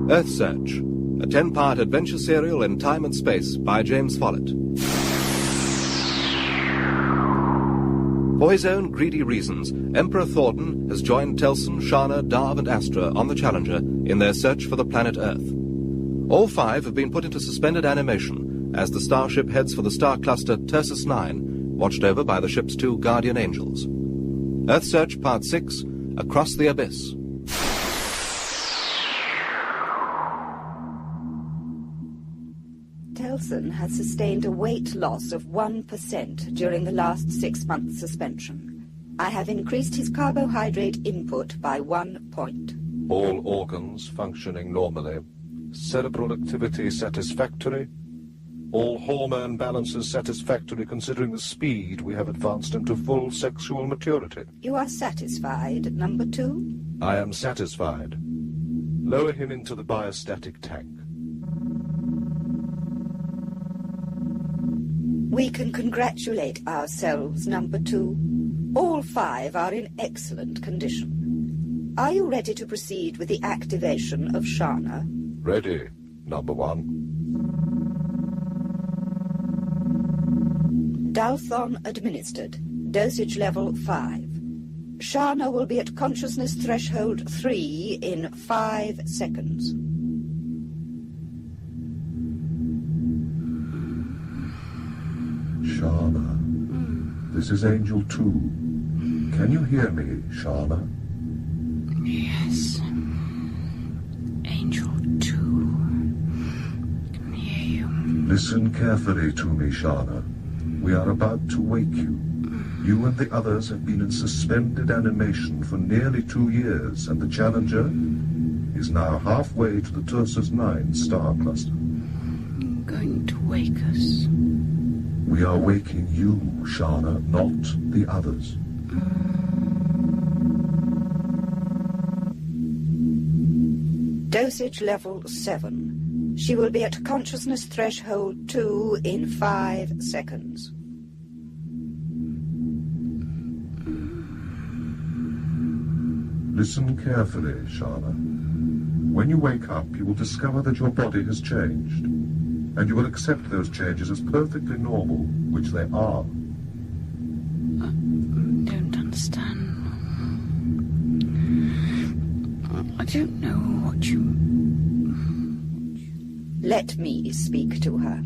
Earthsearch, a 10-part adventure serial in time and space by James Follett. For his own greedy reasons, Emperor Thorden has joined Telsun, Shana, Darv and Astra on the Challenger in their search for the planet Earth. All 5 have been put into suspended animation as the starship heads for the star cluster Tersus 9, watched over by the ship's 2 guardian angels. Earthsearch Part 6, Across the Abyss. Telsun has sustained a weight loss of 1% during the last 6-month suspension. I have increased his carbohydrate input by 1 point. All organs functioning normally. Cerebral activity satisfactory. All hormone balances satisfactory considering the speed we have advanced into full sexual maturity. You are satisfied, number 2? I am satisfied. Lower him into the biostatic tank. We can congratulate ourselves, number 2. All 5 are in excellent condition. Are you ready to proceed with the activation of Shana? Ready, number 1. Dalthon administered. Dosage level 5. Shana will be at consciousness threshold 3 in 5 seconds. Shana, this is Angel 2. Can you hear me, Shana? Yes. Angel 2. Can hear you. Listen carefully to me, Shana. We are about to wake you. You and the others have been in suspended animation for nearly 2 years, and the Challenger is now halfway to the Tersus 9 star cluster. You're going to wake us. We are waking you, Shana, not the others. Dosage level 7. She will be at consciousness threshold 2 in 5 seconds. Listen carefully, Shana. When you wake up, you will discover that your body has changed, and you will accept those changes as perfectly normal, which they are. I don't understand. I don't know what you... Let me speak to her.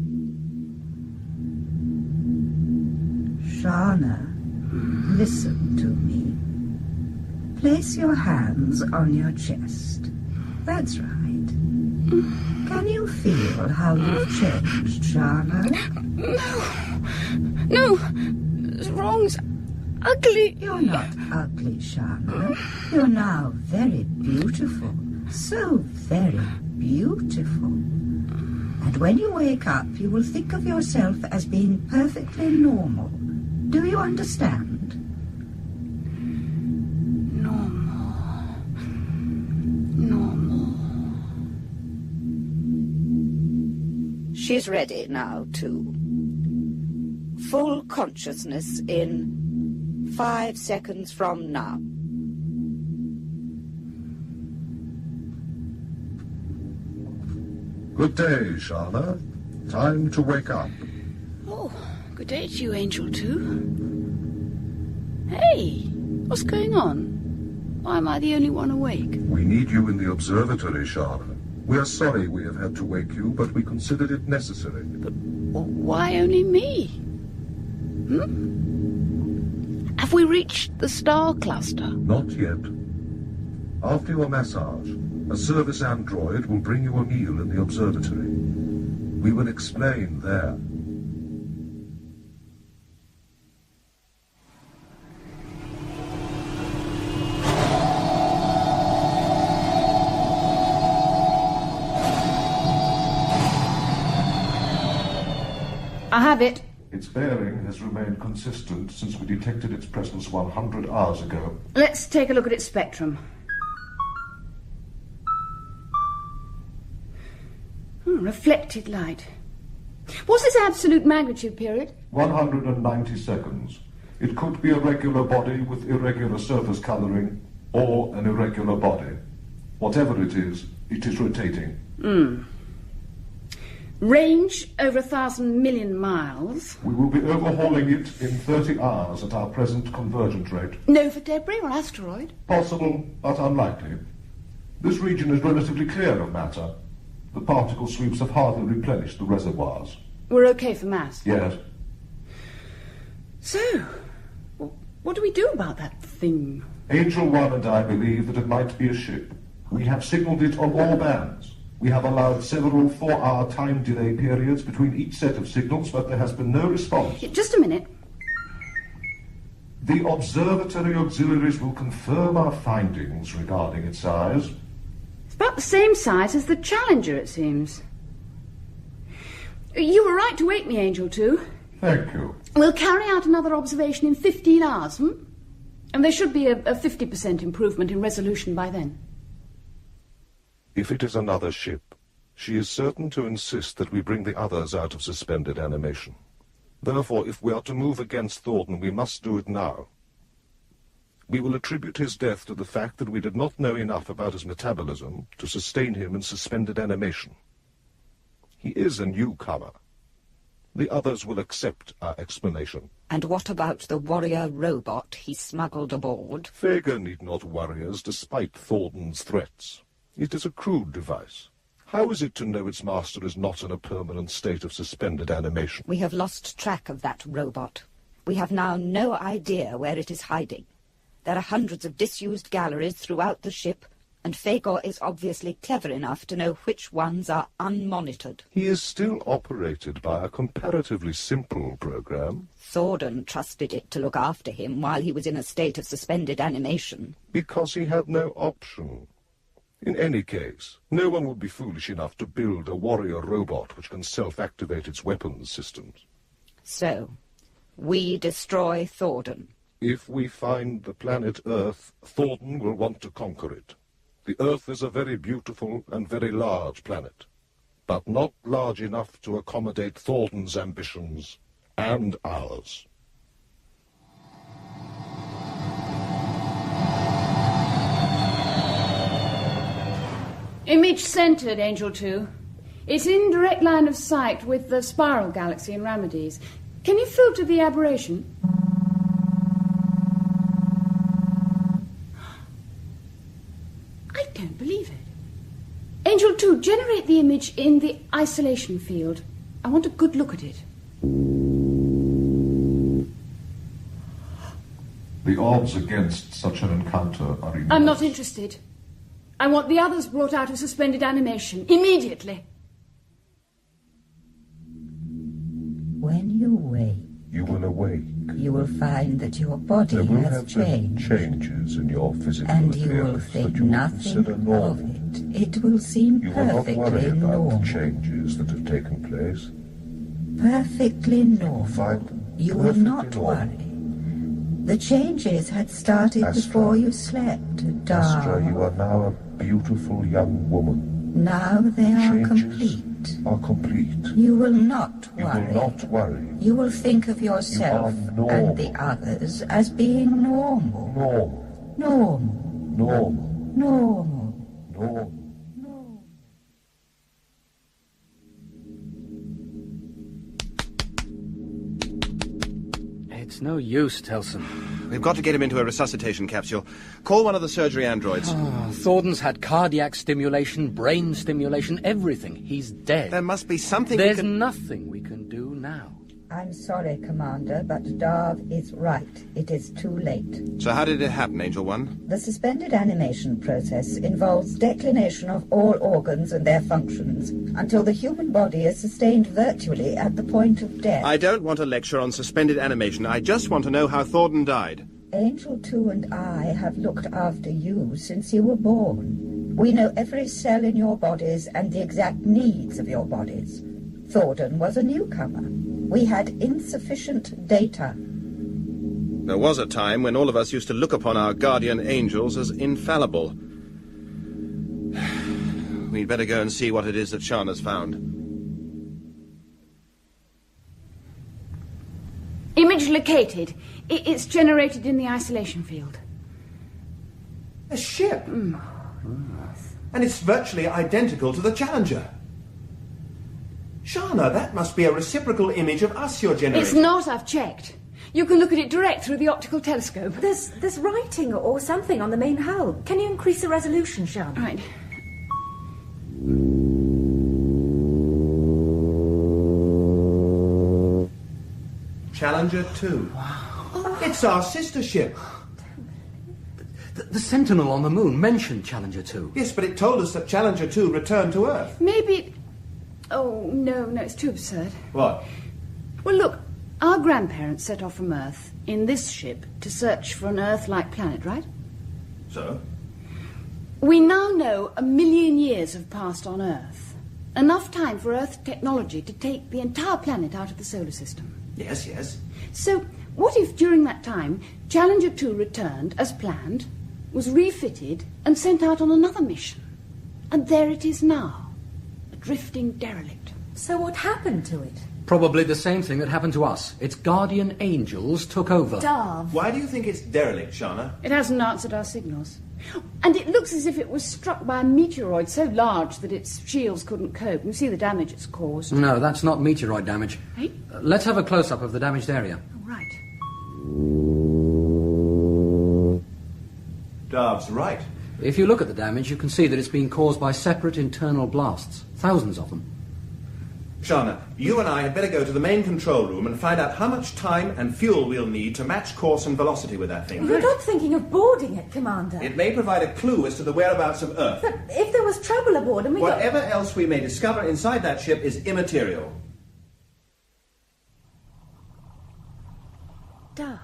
Shana, listen to me. Place your hands on your chest. That's right. Can you feel how you've changed, Shana? No! It's wrong. It's ugly. You're not ugly, Shana. You're now very beautiful. So very beautiful. And when you wake up, you will think of yourself as being perfectly normal. Do you understand? She's ready now, too. Full consciousness in 5 seconds from now. Good day, Shana. Time to wake up. Oh, good day to you, Angel 2. Hey, what's going on? Why am I the only one awake? We need you in the observatory, Shana. We are sorry we have had to wake you, but we considered it necessary. But why only me? Have we reached the star cluster? Not yet. After your massage, a service android will bring you a meal in the observatory. We will explain there. I have it. Its bearing has remained consistent since we detected its presence 100 hours ago. Let's take a look at its spectrum. Reflected light. What's its absolute magnitude period? 190 seconds. It could be a regular body with irregular surface colouring, or an irregular body. Whatever it is It is rotating. Range over 1,000 million miles. We will be overhauling it in 30 hours at our present convergence rate. No for debris or asteroid? Possible, but unlikely. This region is relatively clear of matter. The particle sweeps have hardly replenished the reservoirs. We're okay for mass? Yes. So, what do we do about that thing? Angel One and I believe that it might be a ship. We have signalled it on all bands. We have allowed several 4-hour time delay periods between each set of signals, but there has been no response. Just a minute. The observatory auxiliaries will confirm our findings regarding its size. It's about the same size as the Challenger, it seems. You were right to wake me, Angel 2. Thank you. We'll carry out another observation in 15 hours, And there should be a 50% improvement in resolution by then. If it is another ship, she is certain to insist that we bring the others out of suspended animation. Therefore, if we are to move against Thorden, we must do it now. We will attribute his death to the fact that we did not know enough about his metabolism to sustain him in suspended animation. He is a newcomer. The others will accept our explanation. And what about the warrior robot he smuggled aboard? Vega need not worry us despite Thorden's threats. It is a crude device. How is it to know its master is not in a permanent state of suspended animation? We have lost track of that robot. We have now no idea where it is hiding. There are hundreds of disused galleries throughout the ship, and Fagor is obviously clever enough to know which ones are unmonitored. He is still operated by a comparatively simple program. Thorden trusted it to look after him while he was in a state of suspended animation. Because he had no option. In any case, no one would be foolish enough to build a warrior robot which can self-activate its weapons systems. So, we destroy Thorden. If we find the planet Earth, Thorden will want to conquer it. The Earth is a very beautiful and very large planet, but not large enough to accommodate Thorden's ambitions and ours. Image centered, Angel 2. It's in direct line of sight with the spiral galaxy in Ramades. Can you filter the aberration? I don't believe it. Angel 2, generate the image in the isolation field. I want a good look at it. The odds against such an encounter are enormous. I'm not interested. I want the others brought out of suspended animation, immediately. When you wake, You will awake. you will find that your body There will has have been changed. changes in your physical And you will appearance think that you will nothing consider normal. of it. It will seem You will not perfectly worry about normal. the changes that have taken place. Perfectly normal. Find them You will perfectly not normal. worry. The changes had started Astra. before you slept. Astra, you Dark. are now a beautiful young woman. Now they are Changes complete. are complete. You will not You worry. will not worry. You will think of yourself normal. and the others as being normal. Normal. Normal. Normal. Normal. Normal. It's no use, Telson. We've got to get him into a resuscitation capsule. Call one of the surgery androids. Thorden's had cardiac stimulation, brain stimulation, everything. He's dead. There must be something There's we can... nothing we can do now. I'm sorry, Commander, but Darv is right. It is too late. So how did it happen, Angel One? The suspended animation process involves declination of all organs and their functions until the human body is sustained virtually at the point of death. I don't want a lecture on suspended animation. I just want to know how Thorden died. Angel 2 and I have looked after you since you were born. We know every cell in your bodies and the exact needs of your bodies. Thorden was a newcomer. We had insufficient data. There was a time when all of us used to look upon our guardian angels as infallible. We'd better go and see what it is that Shana's found. Image located. It's generated in the isolation field. A ship? And it's virtually identical to the Challenger. Shana, that must be a reciprocal image of us you're generating. It's not, I've checked. You can look at it direct through the optical telescope. There's writing or something on the main hull. Can you increase the resolution, Shana? Right. Challenger 2. Wow. It's our sister ship. The Sentinel on the moon mentioned Challenger 2. Yes, but it told us that Challenger 2 returned to Earth. Maybe... Oh, no, it's too absurd. What? Well, look, our grandparents set off from Earth in this ship to search for an Earth-like planet, right? So? We now know 1 million years have passed on Earth. Enough time for Earth technology to take the entire planet out of the solar system. Yes, yes. So, what if during that time, Challenger 2 returned as planned, was refitted and sent out on another mission? And there it is now, a drifting derelict. So what happened to it? Probably the same thing that happened to us. Its guardian angels took over. Darv. Why do you think it's derelict, Shana? It hasn't answered our signals. And it looks as if it was struck by a meteoroid so large that its shields couldn't cope. You see the damage it's caused. No, that's not meteoroid damage. Hey? Let's have a close-up of the damaged area. Oh, right. Darv's right. If you look at the damage, you can see that it's been caused by separate internal blasts. Thousands of them. Shana, you and I had better go to the main control room and find out how much time and fuel we'll need to match course and velocity with that thing. We're not thinking of boarding it, Commander. It may provide a clue as to the whereabouts of Earth. But if there was trouble aboard and we Whatever else we may discover inside that ship is immaterial. Darv?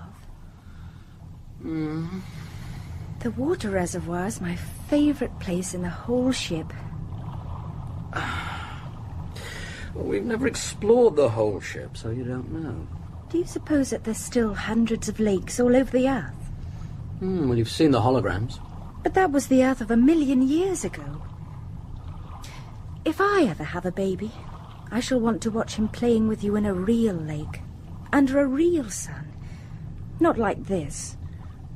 The water reservoir is my favourite place in the whole ship. Well, we've never explored the whole ship, so you don't know. Do you suppose that there's still hundreds of lakes all over the Earth? Well, you've seen the holograms. But that was the Earth of 1 million years ago. If I ever have a baby, I shall want to watch him playing with you in a real lake, under a real sun. Not like this.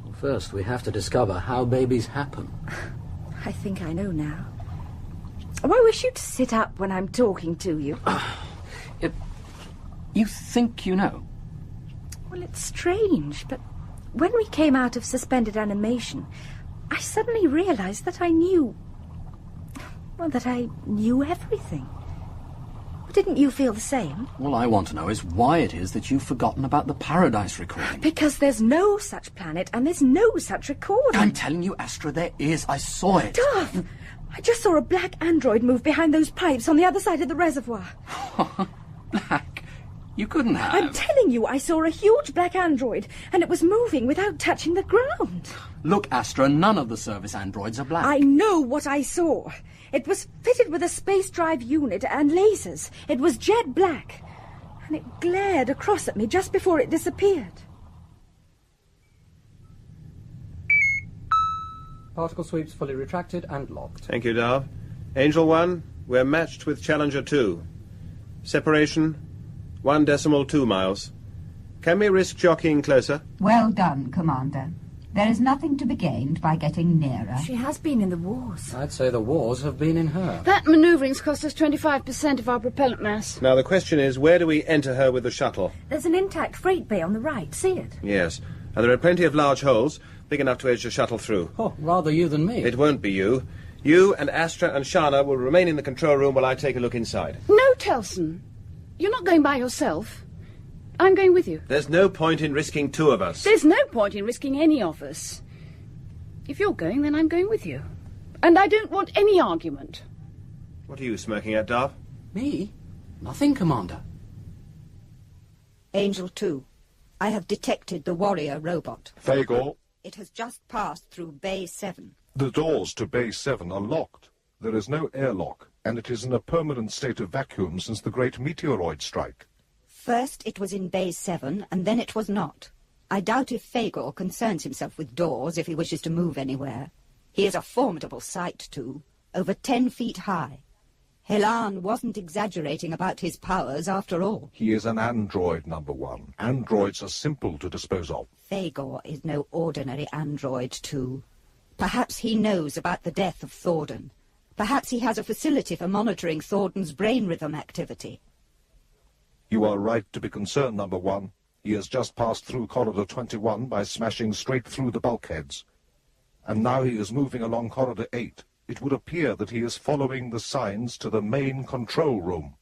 Well, first, we have to discover how babies happen. I think I know now. Oh, I wish you'd sit up when I'm talking to you. You think you know? Well, it's strange, but when we came out of suspended animation, I suddenly realized that I knew... Well, that I knew everything. Didn't you feel the same? All I want to know is why it is that you've forgotten about the Paradise recording. Because there's no such planet and there's no such recording. I'm telling you, Astra, there is. I saw it. Darv! I just saw a black android move behind those pipes on the other side of the reservoir. Black? You couldn't have. I'm telling you, I saw a huge black android, and it was moving without touching the ground. Look, Astra, none of the service androids are black. I know what I saw. It was fitted with a space drive unit and lasers. It was jet black, and it glared across at me just before it disappeared. Particle sweeps fully retracted and locked. Thank you, Darv. Angel 1, we're matched with Challenger 2. Separation, 1.2 miles. Can we risk jockeying closer? Well done, Commander. There is nothing to be gained by getting nearer. She has been in the wars. I'd say the wars have been in her. That manoeuvring's cost us 25% of our propellant mass. Now the question is, where do we enter her with the shuttle? There's an intact freight bay on the right. See it? Yes, and there are plenty of large holes, big enough to edge the shuttle through. Oh, rather you than me. It won't be you. You and Astra and Shana will remain in the control room while I take a look inside. No, Telson. You're not going by yourself. I'm going with you. There's no point in risking two of us. There's no point in risking any of us. If you're going, then I'm going with you. And I don't want any argument. What are you smirking at, Darv? Me? Nothing, Commander. Angel 2, I have detected the warrior robot. Fagor, It has just passed through Bay 7. the doors to Bay 7 are locked. There is no airlock, and it is in a permanent state of vacuum since the great meteoroid strike. First it was in Bay 7, and then it was not. I doubt if Fagor concerns himself with doors if he wishes to move anywhere. He is a formidable sight, too, over 10 feet high. Helan wasn't exaggerating about his powers after all. He is an android, number one. Androids are simple to dispose of. Fagor is no ordinary android, too. Perhaps he knows about the death of Thorden. Perhaps he has a facility for monitoring Thorden's brain rhythm activity. You are right to be concerned, Number 1. He has just passed through Corridor 21 by smashing straight through the bulkheads. And now he is moving along Corridor 8. It would appear that he is following the signs to the main control room.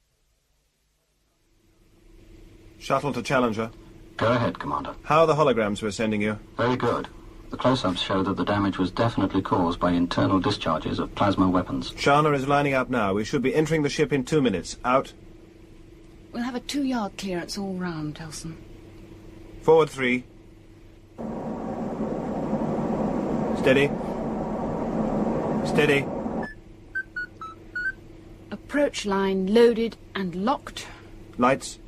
Shuttle to Challenger. Go ahead, Commander. How are the holograms we're sending you? Very good. The close-ups show that the damage was definitely caused by internal discharges of plasma weapons. Shana is lining up now. We should be entering the ship in 2 minutes. Out. We'll have a 2-yard clearance all round, Telson. Forward 3. Steady. Steady. Approach line loaded and locked. Lights.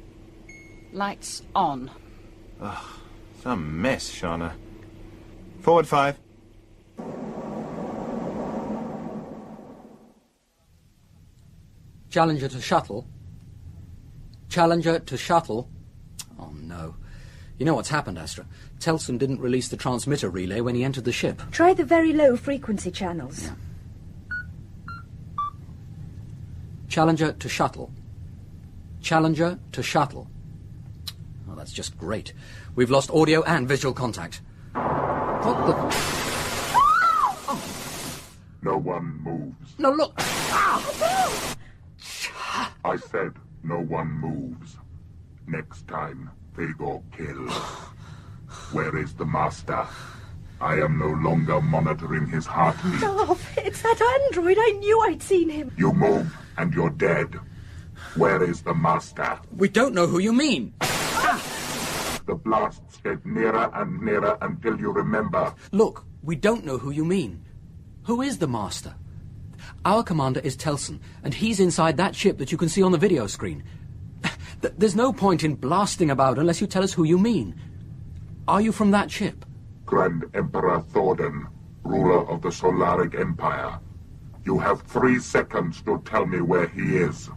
Lights on. Ugh, some mess, Shana. Forward 5. Challenger to shuttle. Challenger to shuttle. Oh, no. You know what's happened, Astra? Telson didn't release the transmitter relay when he entered the ship. Try the very low frequency channels. Yeah. Challenger to shuttle. Challenger to shuttle. Oh, that's just great. We've lost audio and visual contact. What the... No one moves. No, look! I said no one moves. Next time, Thagor kills. Where is the Master? I am no longer monitoring his heartbeat. Darth, it's that android. I knew I'd seen him. You move, and you're dead. Where is the Master? We don't know who you mean. The blasts get nearer and nearer until you remember. Look, we don't know who you mean. Who is the Master? Our commander is Telson, and he's inside that ship that you can see on the video screen. There's no point in blasting about unless you tell us who you mean. Are you from that ship? Grand Emperor Thorden, ruler of the Solaric Empire. You have 3 seconds to tell me where he is.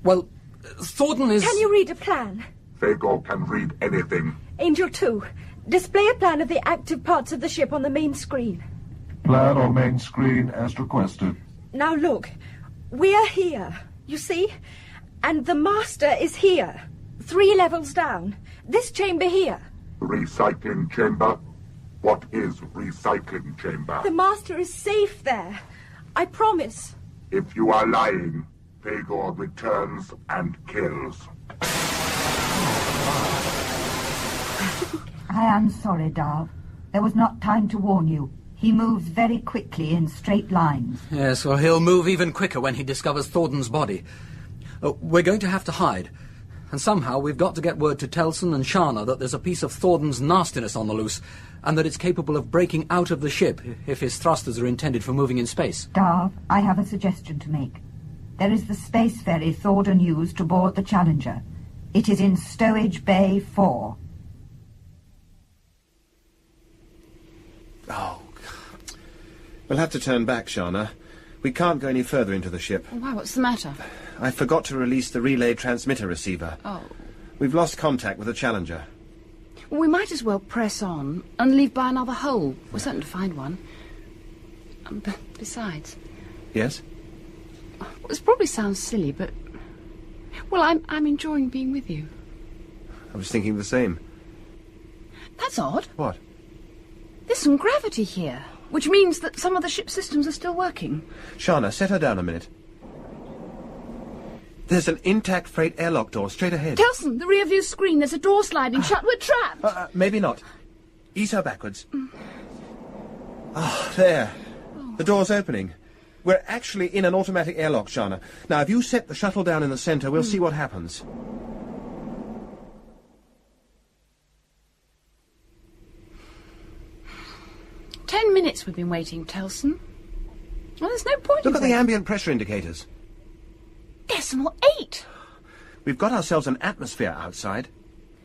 Well, Thorden is... Can you read a plan? Thagor can read anything. Angel 2, display a plan of the active parts of the ship on the main screen. Plan on main screen as requested. Now look, we're here, you see? And the Master is here, 3 levels down. This chamber here. Recycling chamber? What is recycling chamber? The Master is safe there. I promise. If you are lying, Thagor returns and kills. I am sorry, Darv. There was not time to warn you. He moves very quickly in straight lines. Yes, well, he'll move even quicker when he discovers Thorden's body. We're going to have to hide. And somehow we've got to get word to Telson and Shana that there's a piece of Thorden's nastiness on the loose, and that it's capable of breaking out of the ship if his thrusters are intended for moving in space. Darv, I have a suggestion to make. There is the space ferry Thorden used to board the Challenger. It is in Stowage Bay 4. Oh, we'll have to turn back, Shana. We can't go any further into the ship. Why, what's the matter? I forgot to release the relay transmitter receiver. Oh. We've lost contact with the Challenger. Well, we might as well press on and leave by another hole. We're certain to find one. Besides... Yes? Well, this probably sounds silly, but... Well, I'm enjoying being with you. I was thinking the same. That's odd. What? There's some gravity here, which means that some of the ship's systems are still working. Shana, set her down a minute. There's an intact freight airlock door straight ahead. Telson, the rear view screen, there's a door sliding shut. We're trapped. Maybe not. Ease her backwards. There. The door's opening. We're actually in an automatic airlock, Shana. Now, if you set the shuttle down in the centre, we'll see what happens. "10 minutes we've been waiting, Telson. Well, there's no point. Look at the ambient pressure indicators. 8. We've got ourselves an atmosphere outside.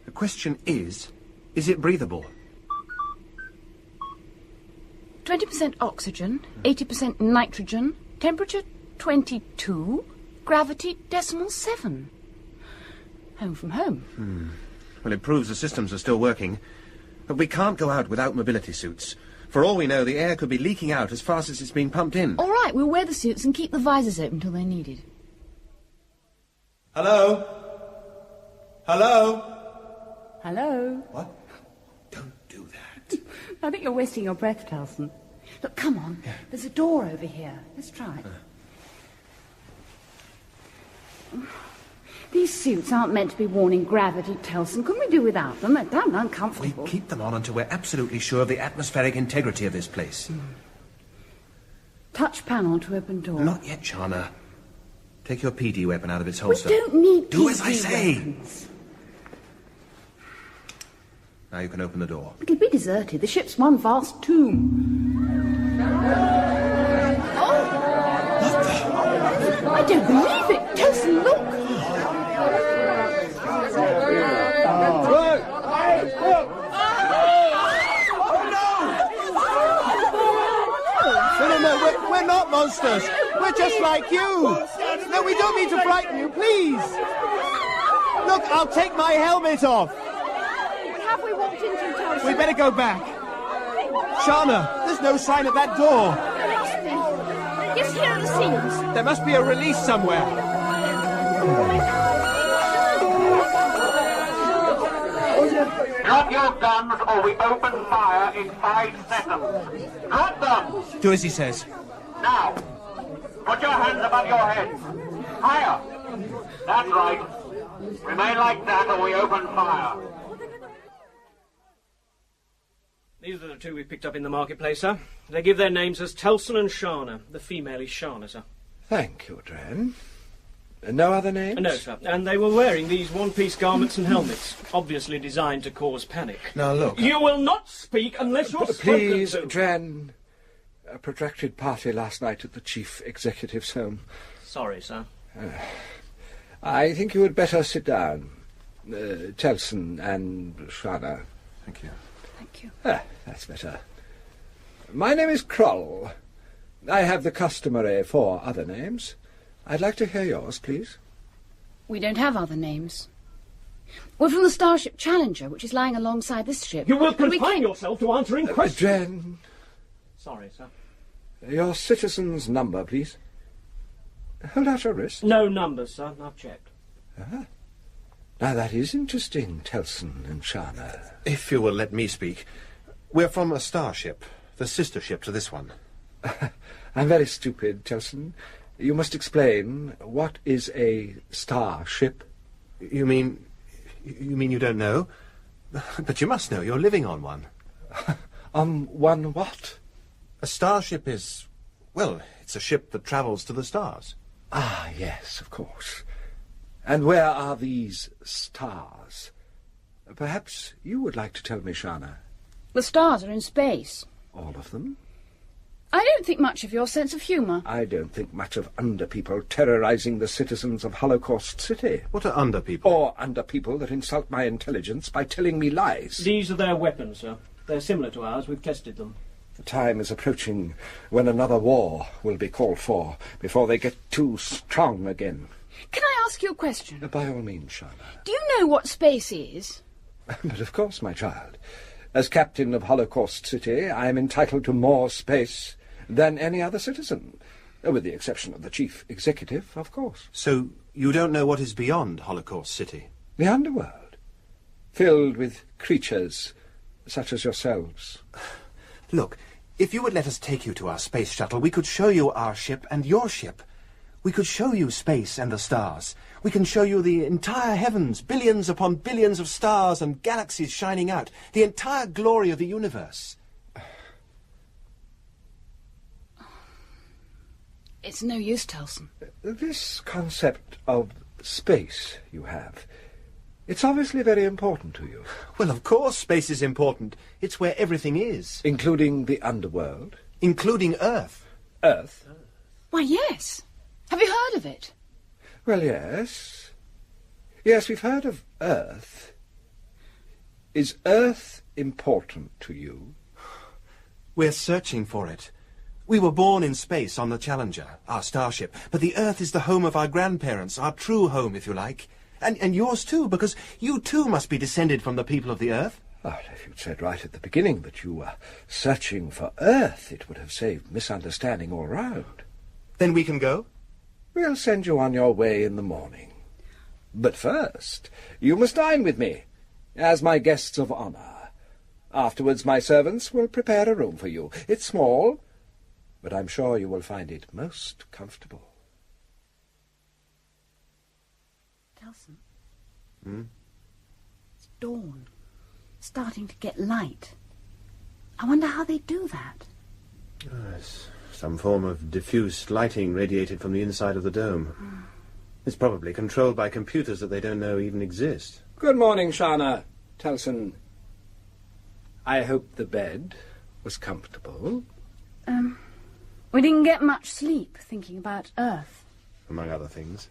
The question is it breathable? 20% oxygen, 80% nitrogen, temperature 22, gravity 0.7. Home from home. Well, it proves the systems are still working. But we can't go out without mobility suits. For all we know, the air could be leaking out as fast as it's being pumped in. All right, we'll wear the suits and keep the visors open till they're needed. Hello? Hello? Hello? What? Don't do that. I think you're wasting your breath, Telson. Look, come on. Yeah. There's a door over here. Let's try. These suits aren't meant to be worn in gravity, Telson. Couldn't we do without them? They're damn uncomfortable. We keep them on until we're absolutely sure of the atmospheric integrity of this place. Touch panel to open door. Not yet, Shana. Take your PD weapon out of its holster. We don't need Do PD as I say. weapons. Now you can open the door. It'll be deserted. The ship's one vast tomb. I don't believe it. Telson, look. No, we're not monsters. We're just like you. No, we don't mean to frighten you, please. Look, I'll take my helmet off. What have we walked into, Telson? We better go back. Shana, there's no sign of that door. There must be. Yes, here are the seals. There must be a release somewhere. Drop your guns or we open fire in 5 seconds. Drop them! Do as he says. Now, put your hands above your head. Higher. That's right. Remain like that or we open fire. These are the two we picked up in the marketplace, sir. They give their names as Telson and Shana. The female is Shana, sir. Thank you, Dren. No other names? No, sir. And they were wearing these one-piece garments and helmets, obviously designed to cause panic. Now, look. You will not speak unless you're Please, spoken to. Dren. A protracted party last night at the Chief Executive's home. Sorry, sir. I think you had better sit down. Telson and Shana. Thank you. Thank you. That's better. My name is Kroll. I have the customary 4 other names. I'd like to hear yours, please. We don't have other names. We're from the starship Challenger, which is lying alongside this ship. You will confine yourself to answering questions. Dren. Sorry, sir. Your citizen's number, please. Hold out your wrist. No numbers, sir. I've checked. Now that is interesting, Telson and Shana. If you will let me speak. We're from a starship, the sister ship to this one. I'm very stupid, Telson. You must explain, what is a starship? You mean you don't know? But you must know, you're living on one. On one what? A starship is, well, it's a ship that travels to the stars. Ah, yes, of course. And where are these stars? Perhaps you would like to tell me, Shana. The stars are in space. All of them? I don't think much of your sense of humour. I don't think much of under-people terrorising the citizens of Holocaust City. What are under-people? Or under-people that insult my intelligence by telling me lies. These are their weapons, sir. They're similar to ours. We've tested them. The time is approaching when another war will be called for before they get too strong again. Can I ask you a question? By all means, Shana. Do you know what space is? But of course, my child. As captain of Holocaust City, I am entitled to more space than any other citizen, with the exception of the chief executive, of course. So you don't know what is beyond Holocaust City? The underworld, filled with creatures such as yourselves. Look, if you would let us take you to our space shuttle, we could show you our ship and your ship. We could show you space and the stars. We can show you the entire heavens, billions upon billions of stars and galaxies shining out, the entire glory of the universe. It's no use, Telson. This concept of space you have, it's obviously very important to you. Well, of course space is important. It's where everything is. Including the underworld? Including Earth. Earth? Why, yes. Have you heard of it? Well, yes. Yes, we've heard of Earth. Is Earth important to you? We're searching for it. We were born in space on the Challenger, our starship, but the Earth is the home of our grandparents, our true home, if you like. And yours too, because you too must be descended from the people of the Earth. Well, if you'd said right at the beginning that you were searching for Earth, it would have saved misunderstanding all round. Then we can go? We'll send you on your way in the morning. But first, you must dine with me, as my guests of honour. Afterwards, my servants will prepare a room for you. It's small, but I'm sure you will find it most comfortable. Telson? Hmm? It's dawn. It's starting to get light. I wonder how they do that. Yes, some form of diffuse lighting radiated from the inside of the dome. It's probably controlled by computers that they don't know even exist. Good morning, Shana. Telson, I hope the bed was comfortable. We didn't get much sleep thinking about Earth. Among other things.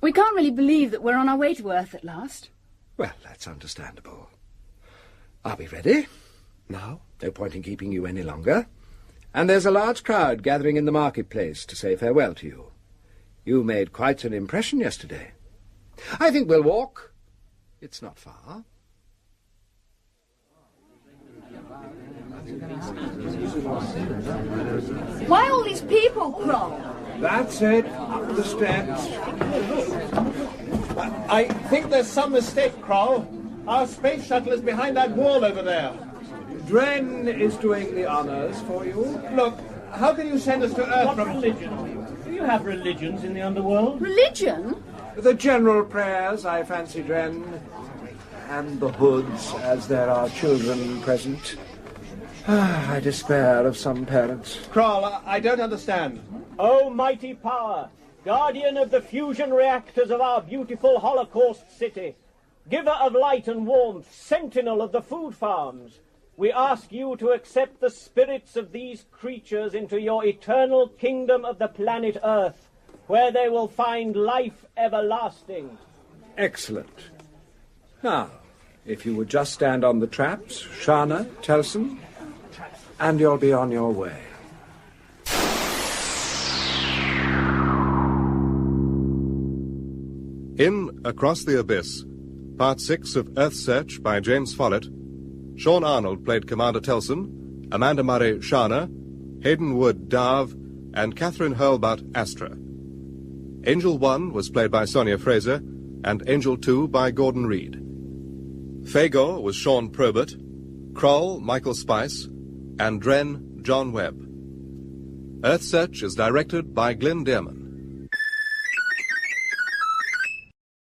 We can't really believe that we're on our way to Earth at last. Well, that's understandable. Are we ready? Now? No point in keeping you any longer. And there's a large crowd gathering in the marketplace to say farewell to you. You made quite an impression yesterday. I think we'll walk. It's not far. Why all these people, Kroll? That's it. Up the steps. I think there's some mistake, Kroll. Our space shuttle is behind that wall over there. Dren is doing the honours for you. Look, how can you send us to Earth from... religion? Do you have religions in the underworld? Religion? The general prayers, I fancy, Dren. And the hoods, as there are children present. I despair of some parents. Kroll, I don't understand. O mighty power, guardian of the fusion reactors of our beautiful Holocaust city, giver of light and warmth, sentinel of the food farms, we ask you to accept the spirits of these creatures into your eternal kingdom of the planet Earth, where they will find life everlasting. Excellent. Now, if you would just stand on the traps, Shana, Telson, and you'll be on your way. In Across the Abyss, Part 6 of Earthsearch by James Follett, Sean Arnold played Commander Telson, Amanda Murray Shana, Hayden Wood Darv, and Catherine Hurlbutt Astra. Angel 1 was played by Sonia Fraser, and Angel 2 by Gordon Reed. Fagor was Sean Probert, Kroll Michael Spice, and Dren John Webb. Earthsearch is directed by Glyn Dearman.